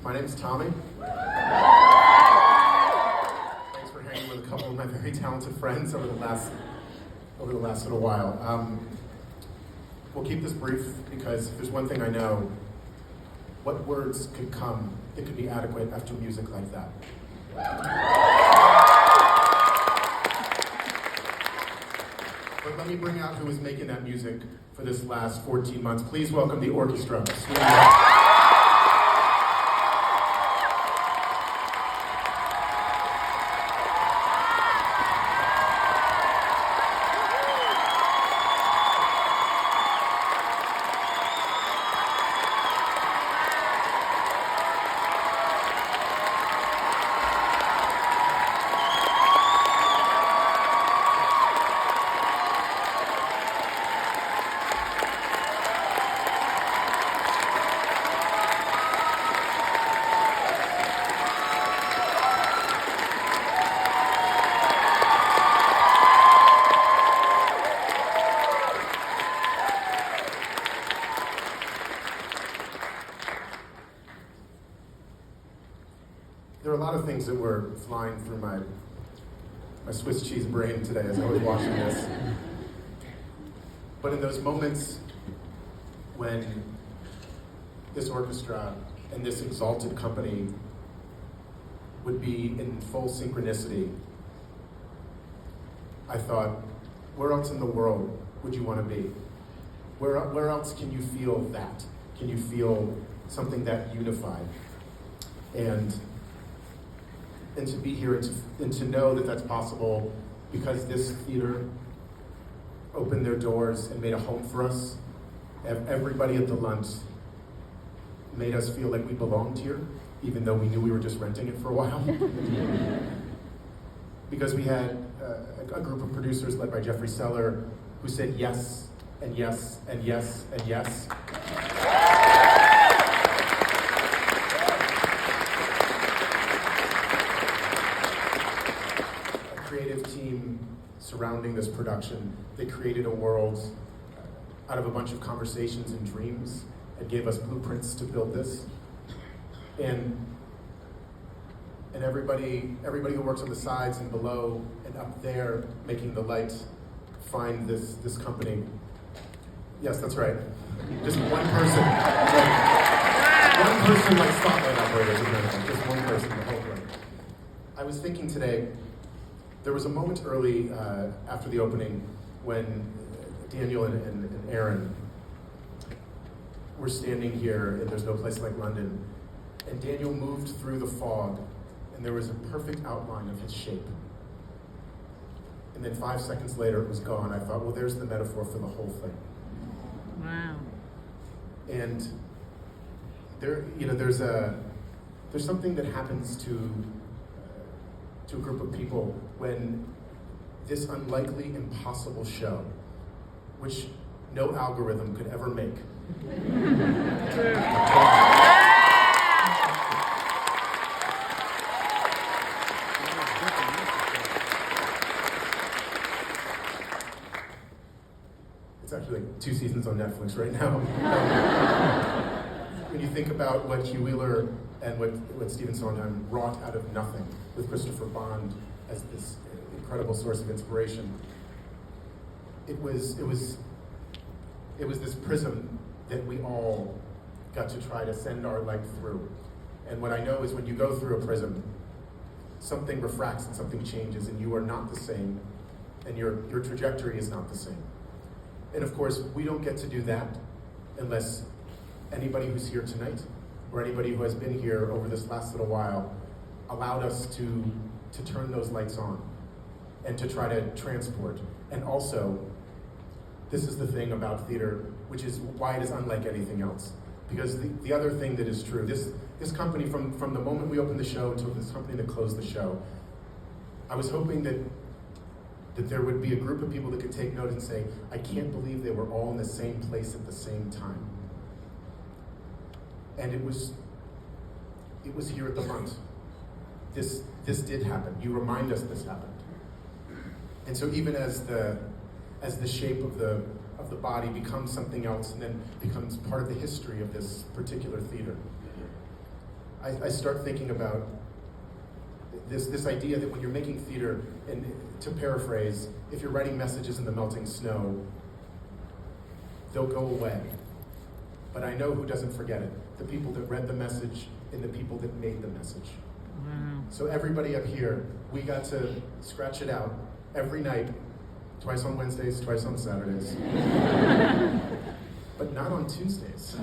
My name's Tommy. Thanks for hanging with a couple of my very talented friends over the last little while. We'll keep this brief because if there's one thing I know, what words could come that could be adequate after music like that? But let me bring out who was making that music for this last 14 months. Please welcome the orchestra. Sweeney Todd. There are a lot of things that were flying through my Swiss cheese brain today as I was watching this. But in those moments when this orchestra and this exalted company would be in full synchronicity, I thought, where else in the world would you want to be? Where else can you feel that? Can you feel something that unified? And to be here and to know that that's possible because this theater opened their doors and made a home for us. Everybody at the lunch made us feel like we belonged here, even though we knew we were just renting it for a while. Because we had a group of producers led by Jeffrey Seller who said yes, and yes, and yes, and yes. Creative team surrounding this production. They created a world out of a bunch of conversations and dreams and gave us blueprints to build this. And everybody who works on the sides and below and up there making the light find this company. Yes, that's right. Just one person. One person like spotlight operators. Just one person the whole room. I was thinking today, there was a moment early after the opening when Daniel and Aaron were standing here, and there's no place like London, and Daniel moved through the fog, and there was a perfect outline of his shape. And then 5 seconds later, it was gone. I thought, well, there's the metaphor for the whole thing. Wow. And there's something that happens to a group of people when this unlikely, impossible show, which no algorithm could ever make. It's actually like 2 seasons on Netflix right now. When you think about what Hugh Wheeler and what Stephen Sondheim wrought out of nothing with Christopher Bond as this incredible source of inspiration, it was this prism that we all got to try to send our light through. And what I know is when you go through a prism, something refracts and something changes, and you are not the same, and your trajectory is not the same. And of course, we don't get to do that unless anybody who's here tonight, or anybody who has been here over this last little while, allowed us to turn those lights on and to try to transport. And also, this is the thing about theater, which is why it is unlike anything else. Because the other thing that is true, this company, from the moment we opened the show until this company that closed the show, I was hoping that there would be a group of people that could take note and say, I can't believe they were all in the same place at the same time. And it was here at the front. This did happen. You remind us this happened. And so even as the shape of the body becomes something else and then becomes part of the history of this particular theater, I start thinking about this idea that when you're making theater, and to paraphrase, if you're writing messages in the melting snow, they'll go away. But I know who doesn't forget it. The people that read the message and the people that made the message. Wow. So everybody up here, we got to scratch it out every night, twice on Wednesdays, twice on Saturdays. But not on Tuesdays.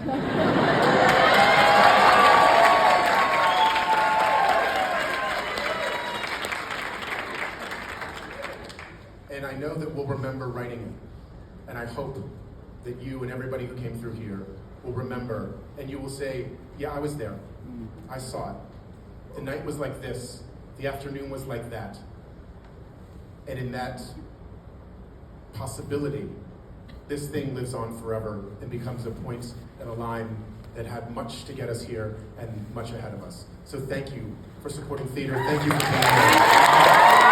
And I know that we'll remember writing it. And I hope that you and everybody who came through here will remember, and you will say, yeah, I was there. I saw it. The night was like this. The afternoon was like that. And in that possibility, this thing lives on forever and becomes a point and a line that had much to get us here and much ahead of us. So thank you for supporting theater. Thank you for being here.